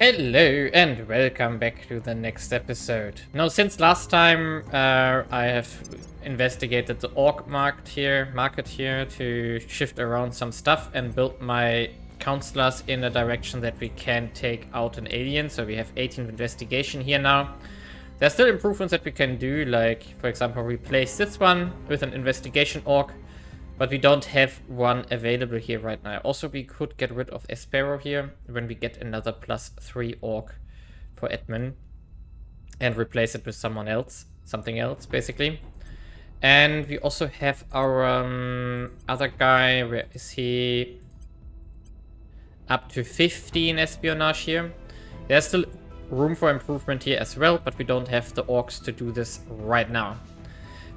Hello and welcome back to the next episode. Now, since last time I have investigated the orc market here to shift around some stuff and build my counselors in a direction that we can take out an alien. So we have 18 investigation here now. There's still improvements that we can do, like for example replace this one with an investigation orc. But we don't have one available here right now. Also, we could get rid of Espero here when we get another +3 orc for admin. And replace it with something else, basically. And we also have our other guy, where is he? Up to 15 espionage here. There's still room for improvement here as well, but we don't have the orcs to do this right now.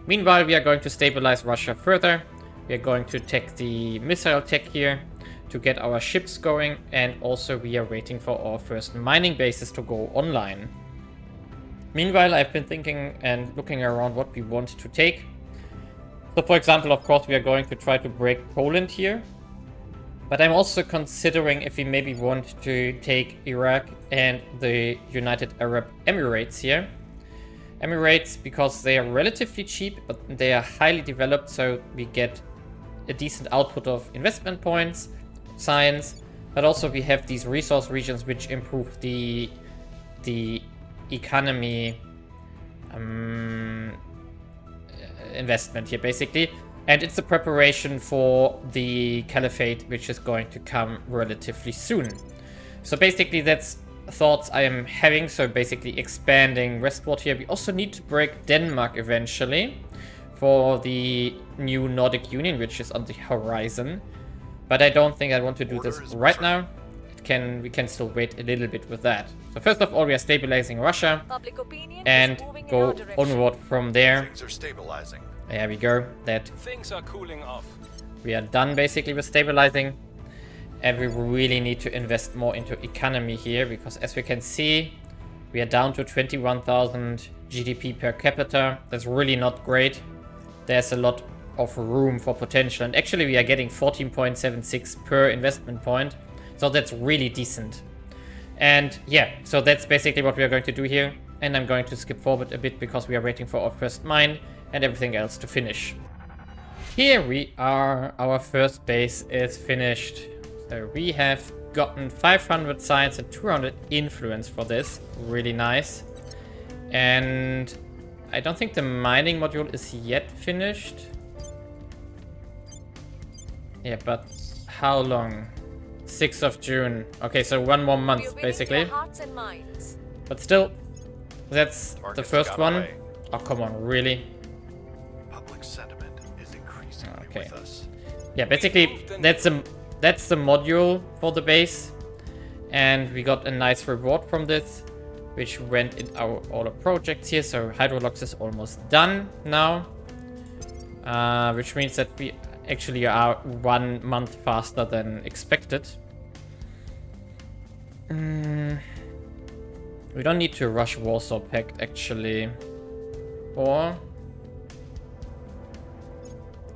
Meanwhile, we are going to stabilize Russia further. We are going to take the missile tech here to get our ships going, and also we are waiting for our first mining bases to go online. Meanwhile, I've been thinking and looking around what we want to take. So for example, of course, we are going to try to break Poland here. But I'm also considering if we maybe want to take Iraq and the United Arab Emirates here. Emirates, because they are relatively cheap, but they are highly developed, so we get a decent output of investment points, science, but also we have these resource regions which improve the economy investment here, basically. And it's a preparation for the caliphate, which is going to come relatively soon. So basically that's thoughts I am having, so basically expanding westward here. We also need to break Denmark eventually for the new Nordic Union, which is on the horizon. But I don't think I want to do this right now. We can still wait a little bit with that. So first of all, we are stabilizing Russia and go onward from there. Things are stabilizing. There we go. Things are cooling off. We are done basically with stabilizing. And we really need to invest more into economy here, because as we can see, we are down to 21,000 GDP per capita. That's really not great. There's a lot of room for potential. And actually we are getting 14.76 per investment point. So that's really decent. And yeah, so that's basically what we are going to do here. And I'm going to skip forward a bit because we are waiting for our first mine and everything else to finish. Here we are. Our first base is finished. So we have gotten 500 science and 200 influence for this. Really nice. And I don't think the mining module is yet finished. Yeah, but how long? 6th of June. Okay, so one more month, basically. But still, that's the first one. Away. Oh, come on, really? Public sentiment is increasingly Okay. with us. Yeah, basically, that's the module for the base. And we got a nice reward from this, which went in all our projects here. So Hydrolox is almost done now. Which means that we actually are 1 month faster than expected. We don't need to rush Warsaw Pact, actually. Or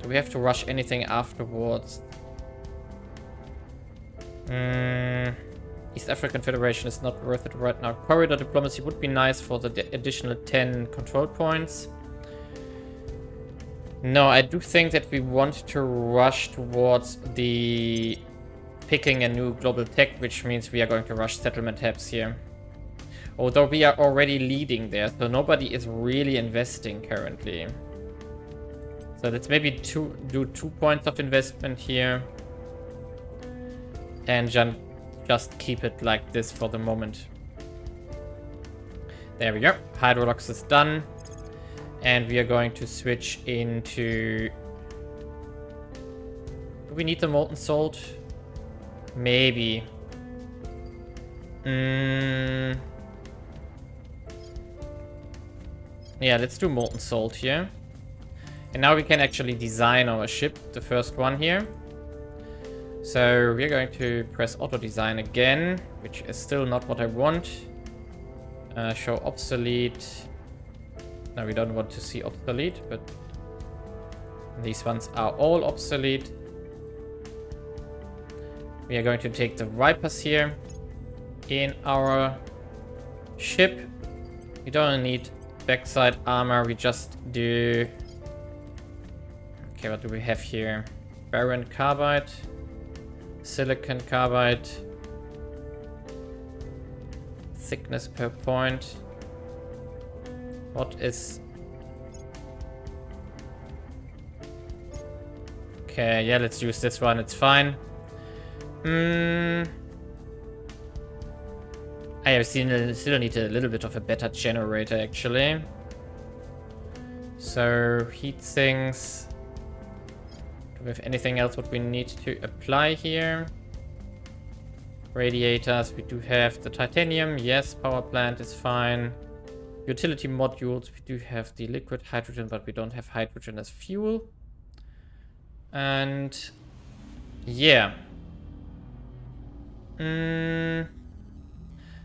do we have to rush anything afterwards? East African Federation is not worth it right now. Corridor diplomacy would be nice for the additional 10 control points. No, I do think that we want to rush towards the picking a new global tech, which means we are going to rush settlement hubs here. Although we are already leading there, so nobody is really investing currently. So let's maybe do 2 points of investment here. And just keep it like this for the moment. There we go. Hydrolox is done. And we are going to switch into... Do we need the molten salt? Maybe. Yeah, let's do molten salt here. And now we can actually design our ship, the first one here. So we're going to press auto design again, which is still not what I want. Show obsolete. No, we don't want to see obsolete, but these ones are all obsolete. We are going to take the Vipers here. in our ship. We don't need backside armor, we just do... Okay, what do we have here? Barren carbide, silicon carbide, thickness per point. What is... Okay, yeah, let's use this one, it's fine. I still need a little bit of a better generator, actually. So, heat sinks. Do we have anything else what we need to apply here? Radiators, we do have the titanium. Yes, power plant is fine. Utility modules, we do have the liquid hydrogen, but we don't have hydrogen as fuel. And yeah.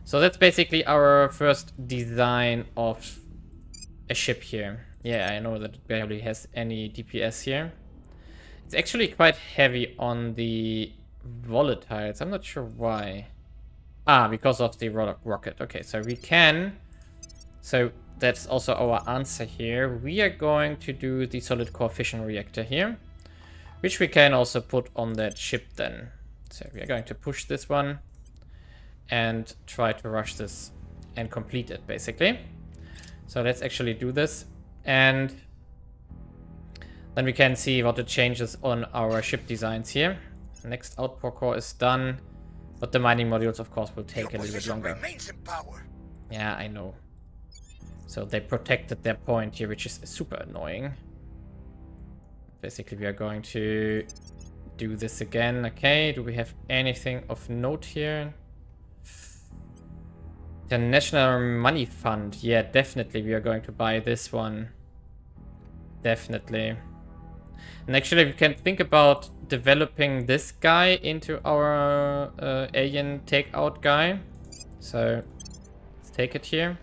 So that's basically our first design of a ship here. Yeah, I know that it barely has any DPS here. It's actually quite heavy on the volatiles. I'm not sure why. Ah, because of the rocket. Okay, so we can... So that's also our answer here. We are going to do the solid core fission reactor here, which we can also put on that ship then. So we are going to push this one and try to rush this and complete it, basically. So let's actually do this. And then we can see what it changes on our ship designs here. Next outpour core is done, but the mining modules, of course, will take a little bit longer. Yeah, I know. So they protected their point here, which is super annoying. Basically, we are going to do this again. Okay, do we have anything of note here? The National Money Fund. Yeah, definitely we are going to buy this one. Definitely. And actually, we can think about developing this guy into our alien takeout guy. So, let's take it here.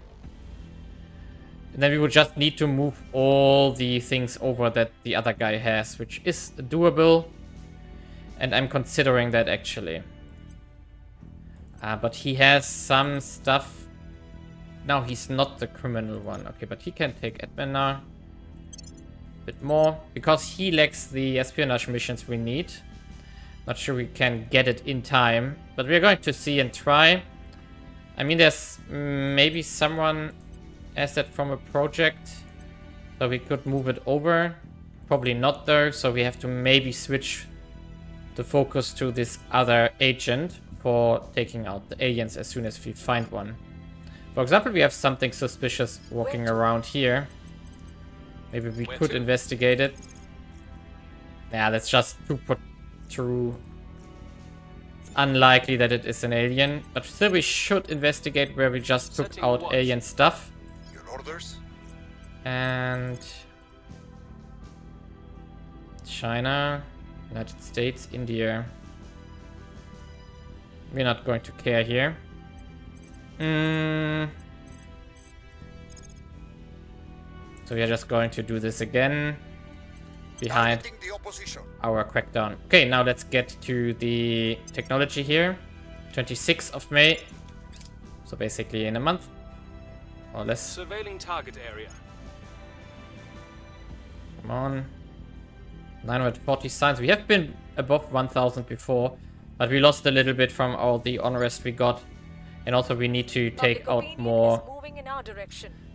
And then we would just need to move all the things over that the other guy has, which is doable. And I'm considering that, actually. But he has some stuff. No, he's not the criminal one. Okay, but he can take admin now. Bit more. Because he lacks the espionage missions we need. Not sure we can get it in time. But we're going to see and try. I mean, there's maybe someone has that from a project. So we could move it over. Probably not though. So we have to maybe switch the focus to this other agent for taking out the aliens as soon as we find one. For example, we have something suspicious walking around here. Maybe we could investigate it. Yeah, that's just too it's unlikely that it is an alien. But still, we should investigate where we just took out alien stuff. Your orders? And China, United States, India. We're not going to care here. So we are just going to do this again behind our crackdown. Okay, now let's get to the technology here. 26th of May. So basically in a month or less. Surveilling target area. Come on. 940 signs. We have been above 1000 before, but we lost a little bit from all the unrest we got. And also we need to take out more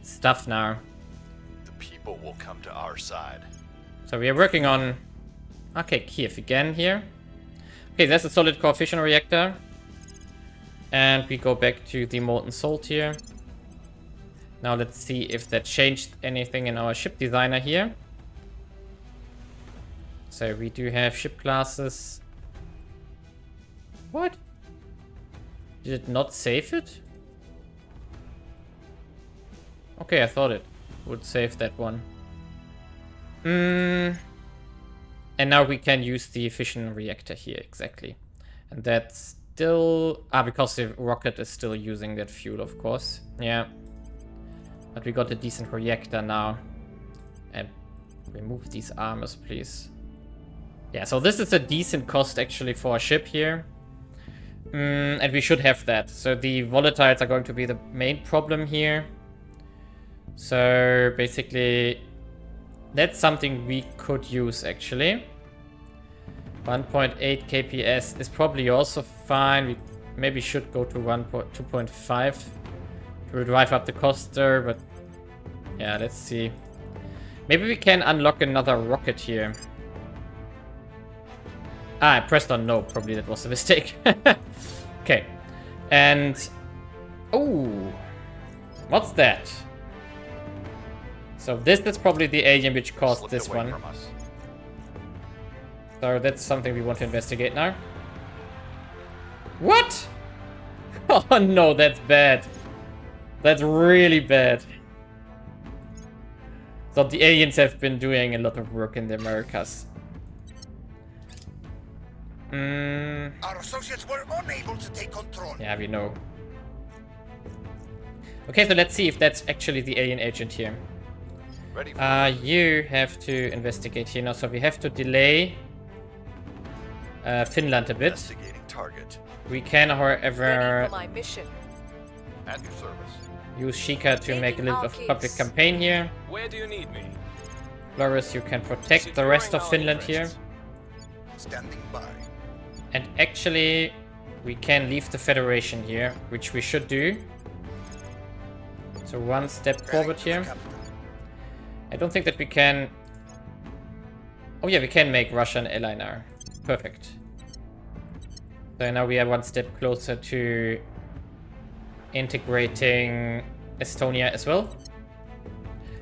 stuff now. The people will come to our side. So we are working on... Okay, Kiev again here. Okay, there's a solid core fission reactor. And we go back to the molten salt here. Now let's see if that changed anything in our ship designer here. So we do have ship classes. What? Did it not save it? Okay, I thought it would save that one. And now we can use the fission reactor here, exactly. And that's still... because the rocket is still using that fuel, of course. Yeah. But we got a decent reactor now. And remove these armors, please. Yeah, so this is a decent cost, actually, for a ship here. And we should have that. So the volatiles are going to be the main problem here. So basically, that's something we could use actually. 1.8 kps is probably also fine. We maybe should go to 2.5 to drive up the cost there, but yeah, let's see. Maybe we can unlock another rocket here. Ah, I pressed on no. Probably that was a mistake. Okay. And... oh, what's that? So this is probably the alien which caused this one. So that's something we want to investigate now. What? Oh no, that's bad. That's really bad. So the aliens have been doing a lot of work in the Americas. Our associates were unable to take control. Yeah, we know. Okay, so let's see if that's actually the alien agent here. Ready for You have to investigate here now, so we have to delay Finland a bit. investigating target. We can, however, Ready for my mission. At your service. use Sheikah to make a little bit of public campaign here. Where do you need me? Flores, you can protect the rest of Finland here. Standing by. And actually, we can leave the Federation here, which we should do. So one step forward here. I don't think that we can... oh yeah, we can make Russia an ally now. Perfect. So now we are one step closer to integrating Estonia as well.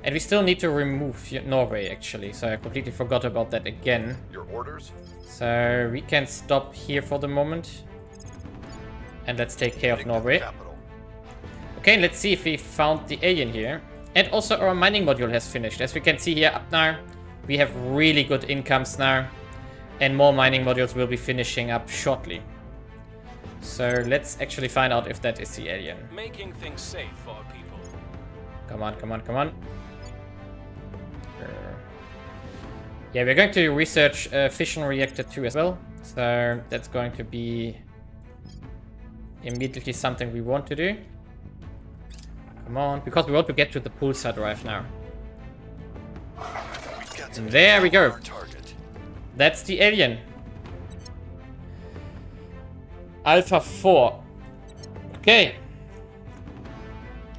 And we still need to remove Norway, actually. So I completely forgot about that again. Your orders? So we can stop here for the moment. And let's take care of Heading to the Norway. capital. Okay, let's see if we found the alien here. And also our mining module has finished. As we can see here up now, we have really good incomes now. And more mining modules will be finishing up shortly. So let's actually find out if that is the alien. Making things safe for our people. Come on, come on, come on. Yeah, we're going to research fission reactor 2 as well. So that's going to be immediately something we want to do. Come on, because we want to get to the pulsar drive now. We've got some There we go. on our target. That's the alien. Alfa-4. Okay.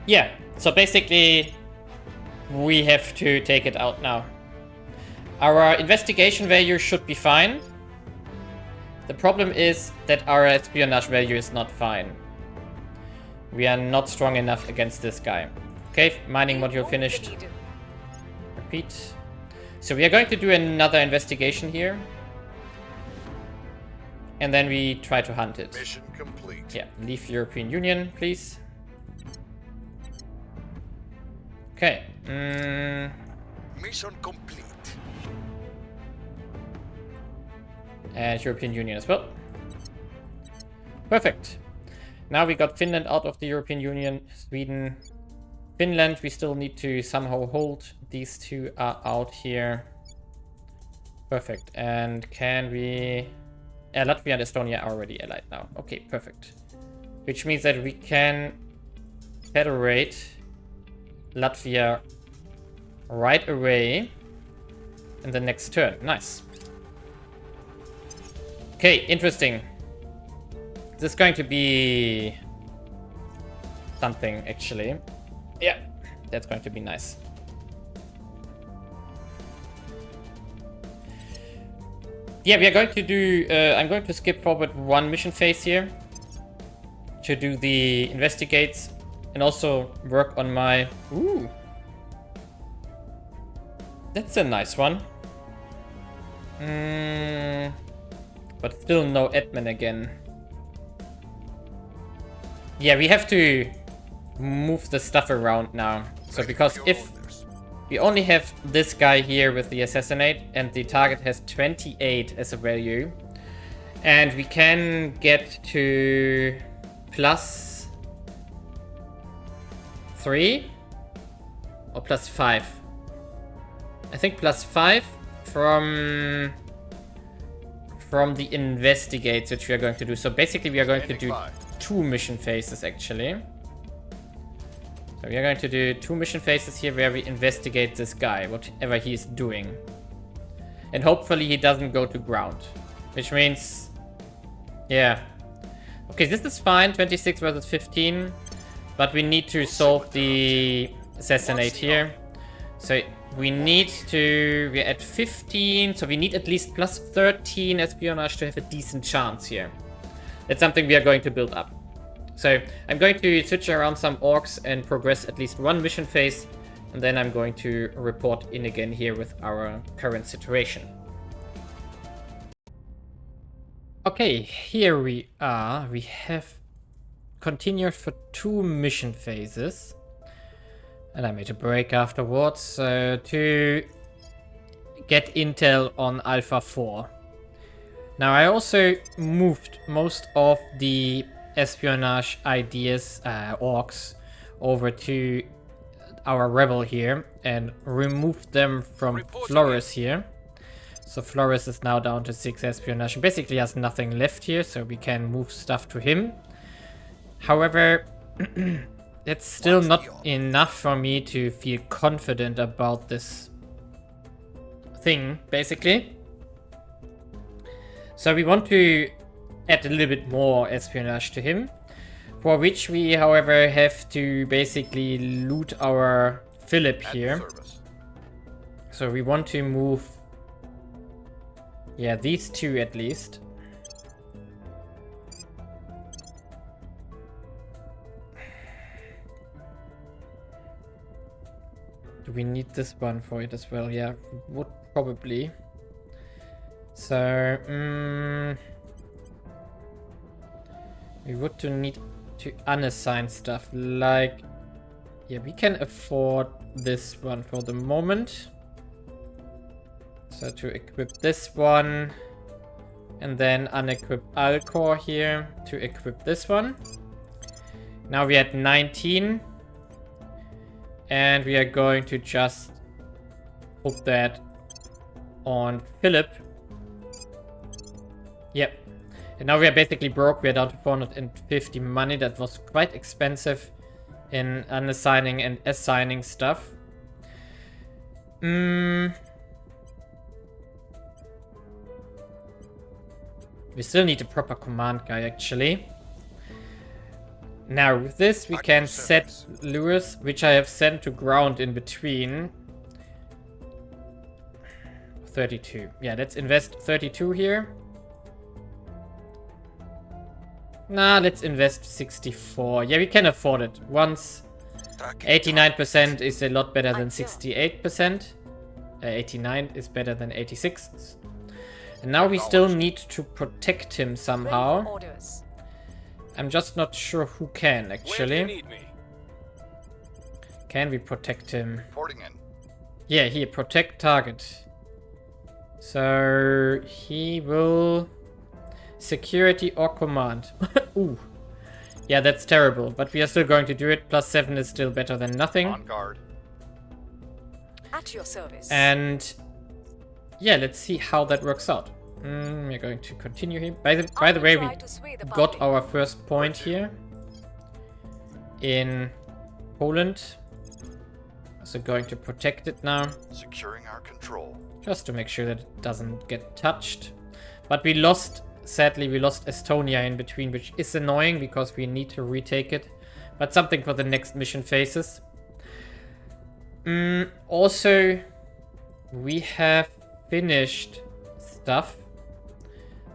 Yeah, so basically we have to take it out now. Our investigation value should be fine. The problem is that our espionage value is not fine. We are not strong enough against this guy. Okay, mining module finished. Repeat. So we are going to do another investigation here. And then we try to hunt it. Mission complete. Yeah, leave European Union, please. Okay. Mission complete. And European Union as well. Perfect. Now we got Finland out of the European Union. Sweden. Finland, we still need to somehow hold. These two are out here. Perfect. And can we... Latvia and Estonia are already allied now. Okay, perfect. Which means that we can federate Latvia right away in the next turn. Nice. Okay, interesting. This is going to be something, actually. Yeah, that's going to be nice. Yeah, we are going to do... I'm going to skip forward one mission phase here to do the investigates and also work on my... Ooh. That's a nice one. But still no admin again. Yeah, we have to move the stuff around now. So because if we only have this guy here with the assassinate and the target has 28 as a value, and we can get to +3 or +5. I think +5 from from the investigates, which we are going to do. So basically we are going to do 2 mission phases actually. So we are going to do 2 mission phases here where we investigate this guy, whatever he is doing. And hopefully he doesn't go to ground. Which means... yeah. Okay, this is fine, 26 versus 15. But we need to solve the assassinate here. So we need to... we're at 15, so we need at least plus 13 espionage to have a decent chance here. That's something we are going to build up. So I'm going to switch around some orcs and progress at least 1 mission phase. And then I'm going to report in again here with our current situation. Okay, here we are. We have continued for 2 mission phases. And I made a break afterwards to get intel on Alpha-4. Now I also moved most of the espionage ideas, orcs, over to our rebel here and removed them from Flores here. So Flores is now down to 6 espionage. Basically has nothing left here, so we can move stuff to him. However, it's still not enough for me to feel confident about this thing, basically. So we want to add a little bit more espionage to him, for which we, however, have to basically loot our Philip here. So we want to move, yeah, these 2 at least. Do we need this one for it as well? Yeah, would probably. So, we would need to unassign stuff like... yeah, we can afford this one for the moment. So to equip this one. And then unequip Alcor here to equip this one. Now we at 19. And we are going to just put that on Philip. Yep. And now we are basically broke. We are down to 450 money. That was quite expensive in unassigning and assigning stuff. We still need a proper command guy, actually. Now, with this, we can set lures, which I have sent to ground in between. 32. Yeah, let's invest 32 here. Nah, let's invest 64. Yeah, we can afford it. Once 89% is a lot better than 68%. 89 is better than 86. And now we still need to protect him somehow. I'm just not sure who can, actually. Can we protect him? Yeah, here, protect target. So he will... security or command. Ooh. Yeah, that's terrible, but we are still going to do it. Plus 7 is still better than nothing. On guard. At your service. And yeah, let's see how that works out. We're going to continue here. By the way, we got our first point here in Poland. So going to protect it now. Securing our control. Just to make sure that it doesn't get touched. But we lost, sadly, we lost Estonia in between, which is annoying because we need to retake it. But something for the next mission phases. Also, we have finished stuff.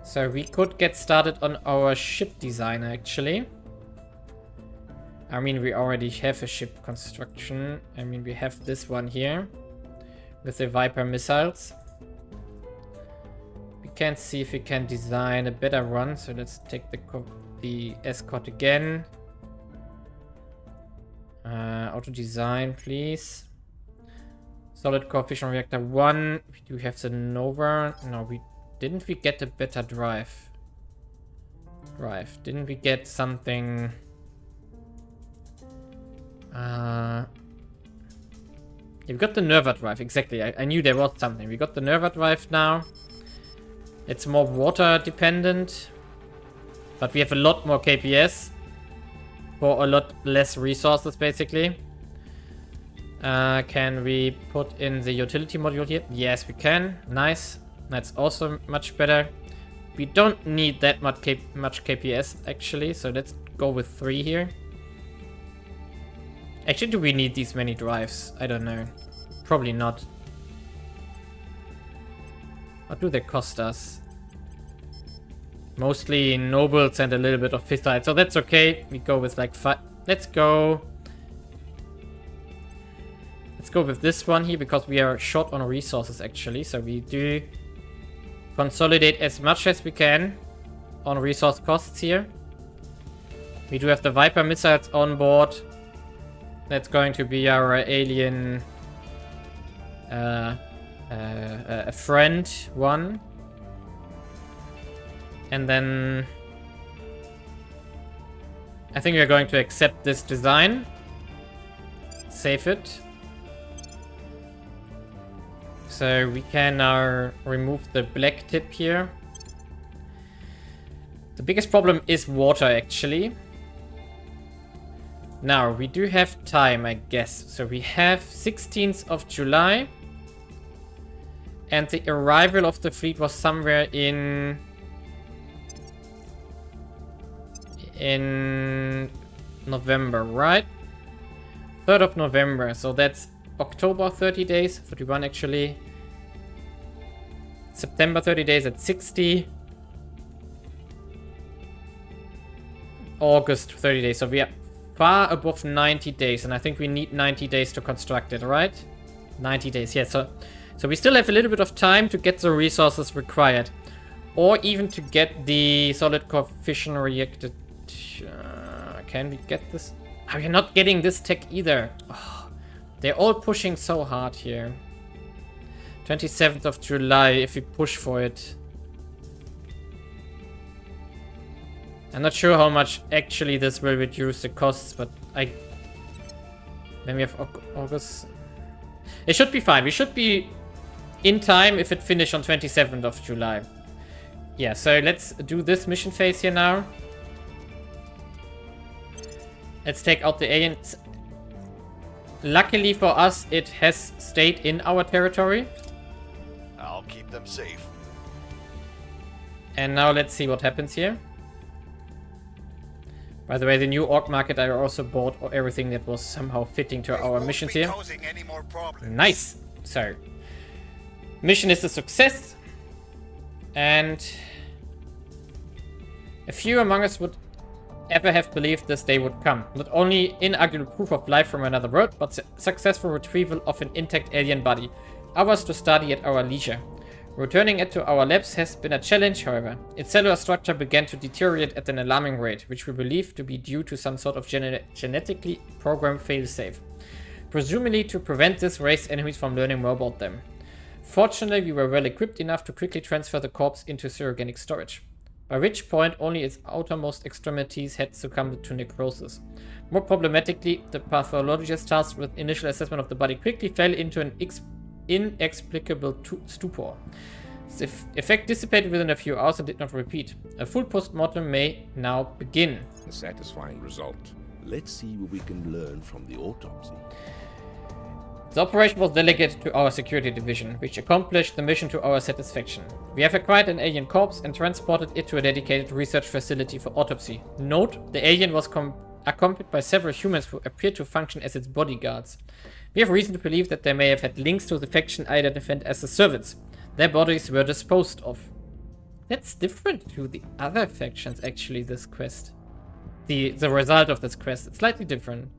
So we could get started on our ship design, actually. I mean, we already have a ship construction. I mean, we have this one here with the Viper missiles. We can see if we can design a better one. So let's take the escort again. Auto design, please. Solid core fission reactor 1. We do have the Nova. No, didn't we get a better drive? Didn't we get something? Yeah, we got the Nerva drive, exactly. I knew there was something. We got the Nerva drive now. It's more water dependent. But we have a lot more KPS. For a lot less resources, basically. Can we put in the utility module here? Yes, we can. Nice. That's also much better. We don't need that much KPS, actually. So let's go with 3 here. Actually, do we need these many drives? I don't know. Probably not. What do they cost us? Mostly nobles and a little bit of fissile. So that's okay. We go with like 5. Let's go with this one here because we are short on resources actually. So we do consolidate as much as we can on resource costs here. We do have the Viper missiles on board. That's going to be our alien a friend one. And then I think we're going to accept this design. Save it. So we can now remove the black tip here. The biggest problem is water actually. Now we do have time, I guess. So we have 16th of July. And the arrival of the fleet was somewhere in November, right? 3rd of November. So that's October 30 days, 41 actually. September 30 days at 60. August 30 days. So we are far above 90 days. And I think we need 90 days to construct it, right? 90 days, yeah. So we still have a little bit of time to get the resources required. Or even to get the solid core fission reactor. Can we get this? Oh, we're not getting this tech either. Oh, they're all pushing so hard here. 27th of July, if we push for it. I'm not sure how much actually this will reduce the costs, but then we have August. It should be fine. We should be in time if it finished on 27th of July. Yeah, so let's do this mission phase here now. Let's take out the aliens. Luckily for us, it has stayed in our territory. I'll keep them safe. And now let's see what happens here. By the way, the new orc market, I also bought everything that was somehow fitting to our missions here. Nice! So, mission is a success. And a few among us would ever have believed this day would come. Not only inarguable proof of life from another world, but the successful retrieval of an intact alien body. Ours to study at our leisure. Returning it to our labs has been a challenge, however. Its cellular structure began to deteriorate at an alarming rate, which we believe to be due to some sort of genetically programmed failsafe. Presumably to prevent this race enemies from learning more about them. Fortunately, we were well equipped enough to quickly transfer the corpse into cryogenic storage. By which point only its outermost extremities had succumbed to necrosis. More problematically, the pathologist tasked with initial assessment of the body quickly fell into an inexplicable stupor. The effect dissipated within a few hours and did not repeat. A full post-mortem may now begin. A satisfying result. Let's see what we can learn from the autopsy. The operation was delegated to our security division, which accomplished the mission to our satisfaction. We have acquired an alien corpse and transported it to a dedicated research facility for autopsy. Note, the alien was accompanied by several humans who appeared to function as its bodyguards. We have reason to believe that they may have had links to the faction identified as the servants. Their bodies were disposed of. That's different to the other factions, actually, this quest. The result of this quest, it's slightly different.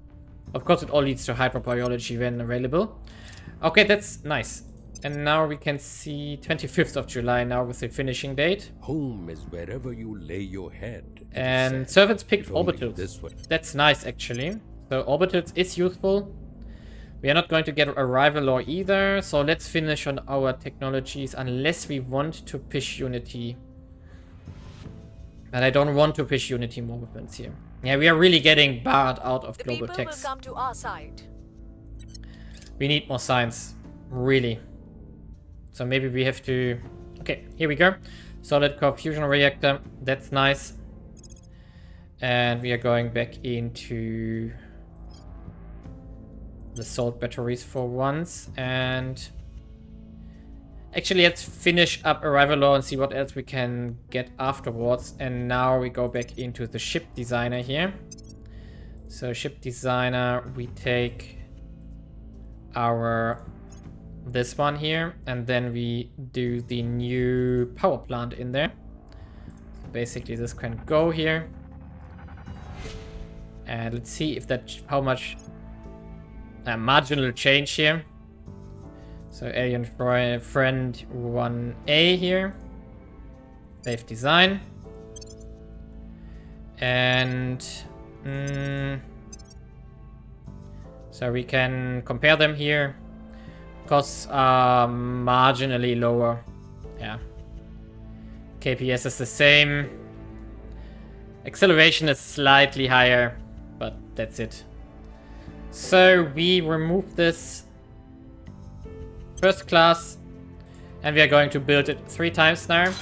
Of course, it all leads to hydrobiology when available. Okay, that's nice. And now we can see 25th of July now with the finishing date. Home is wherever you lay your head. And servants picked orbitals. That's nice, actually. So orbitals is useful. We are not going to get a rival law either. So let's finish on our technologies unless we want to push Unity. But I don't want to push Unity movements here. Yeah, we are really getting barred out of global The techs. people will come to our side. We need more science. Really. So maybe we have to... Okay, here we go. Solid core fusion reactor. That's nice. And we are going back into the salt batteries for once. And actually, let's finish up Arrival Law and see what else we can get afterwards. And now we go back into the ship designer here. So ship designer, we take this one here, and then we do the new power plant in there. So basically this can go here. And let's see if how much marginal change here. So alien friend 1A here. Save design. And so we can compare them here. Costs are marginally lower. Yeah. KPS is the same. Acceleration is slightly higher, but that's it. So we remove this first class, and we are going to build it 3 times now.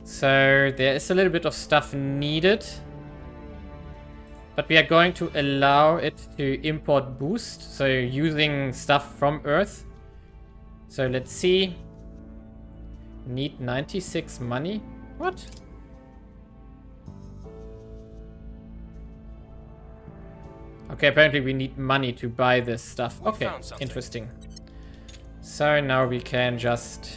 So there is a little bit of stuff needed, but we are going to allow it to import boost, so using stuff from Earth. So let's see. Need 96 money? What? Okay, apparently we need money to buy this stuff. Okay, interesting. So now we can just...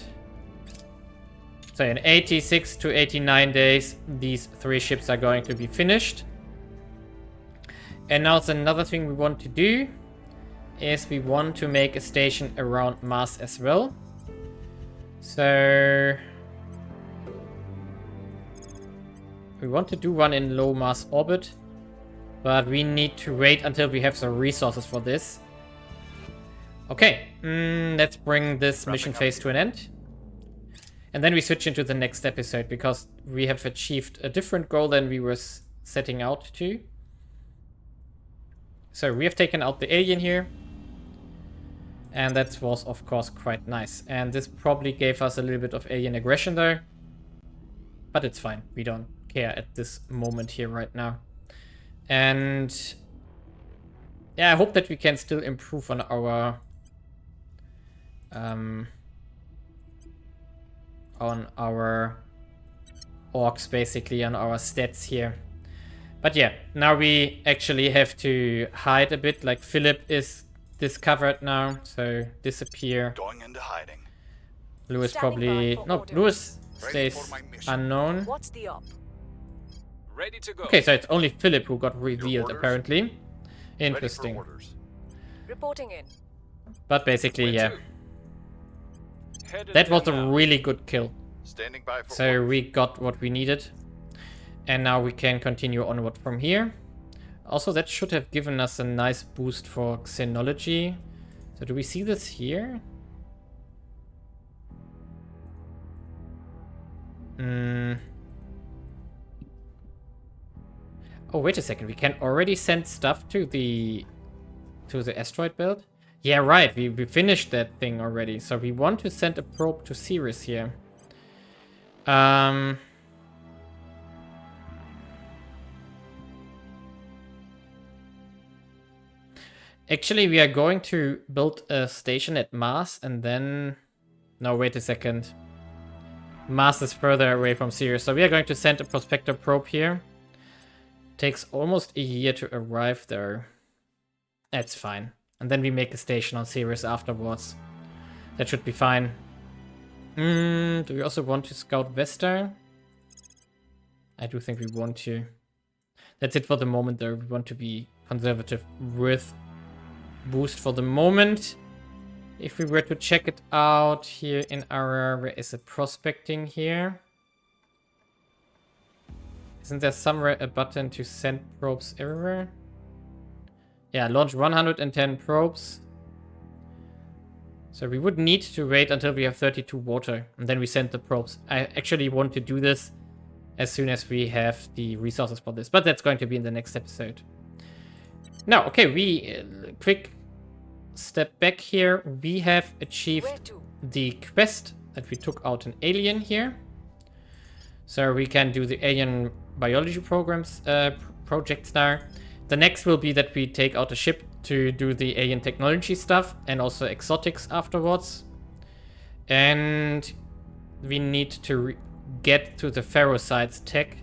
So in 86 to 89 days, these 3 ships are going to be finished. And now another thing we want to do is we want to make a station around Mars as well. So we want to do one in low Mars orbit, but we need to wait until we have the resources for this. Okay, let's bring this mission phase to an end. And then we switch into the next episode, because we have achieved a different goal than we were setting out to. So we have taken out the alien here. And that was, of course, quite nice. And this probably gave us a little bit of alien aggression there. But it's fine. We don't care at this moment here right now. And yeah, I hope that we can still improve on our orcs, basically, on our stats here. But yeah, now we actually have to hide a bit. Like Philip is discovered now, so disappear. Going into hiding. Lewis probably... No, Lewis stays unknown. What's the op? Ready to go. Okay, so it's only Philip who got revealed, apparently. Interesting. Reporting in. But basically, Where yeah. to? That was a really good kill. Standing by for So orders. we got what we needed. And now we can continue onward from here. Also, that should have given us a nice boost for xenology. So do we see this here? Oh, wait a second. We can already send stuff to the asteroid belt? Yeah, right. We finished that thing already. So we want to send a probe to Ceres here. Actually, we are going to build a station at Mars and then... No, wait a second. Mars is further away from Ceres. So we are going to send a prospector probe here. Takes almost a year to arrive there. That's fine. And then we make a station on Ceres afterwards. That should be fine. Do we also want to scout Vesta? I do think we want to. That's it for the moment though. We want to be conservative with boost for the moment. If we were to check it out here in our... Where is it? Prospecting here. Isn't there somewhere a button to send probes everywhere? Yeah, launch 110 probes. So we would need to wait until we have 32 water, and then we send the probes. I actually want to do this as soon as we have the resources for this, but that's going to be in the next episode. Now, okay, we... quick step back here. We have achieved the quest that we took out an alien here. So we can do the alien biology programs, projects now. The next will be that we take out a ship to do the alien technology stuff and also exotics afterwards. And we need to get to the ferrocides tech,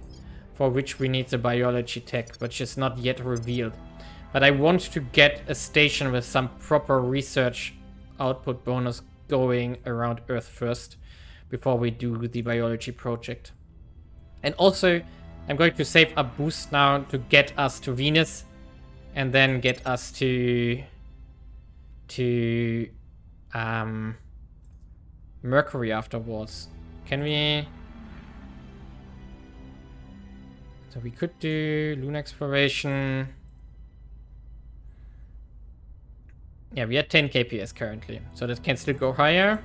for which we need the biology tech, which is not yet revealed. But I want to get a station with some proper research output bonus going around Earth first, before we do the biology project. And also, I'm going to save a boost now to get us to Venus, and then get us to Mercury afterwards. Can we? So we could do lunar exploration. Yeah, we are 10 kps currently, so that can still go higher.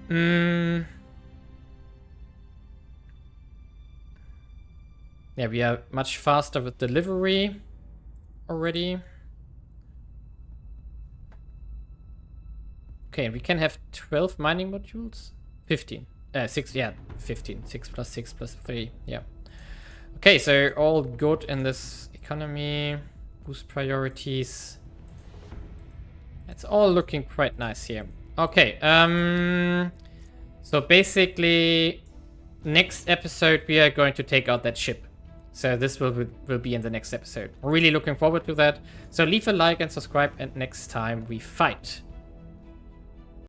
Yeah, we are much faster with delivery already. Okay, we can have 12 mining modules. 15. 6, yeah, 15. 6 plus 6 plus 3, yeah. Okay, so all good in this economy. Boost priorities. It's all looking quite nice here. Okay, so basically, next episode we are going to take out that ship. So this will be in the next episode. Really looking forward to that. So leave a like and subscribe, and next time we fight.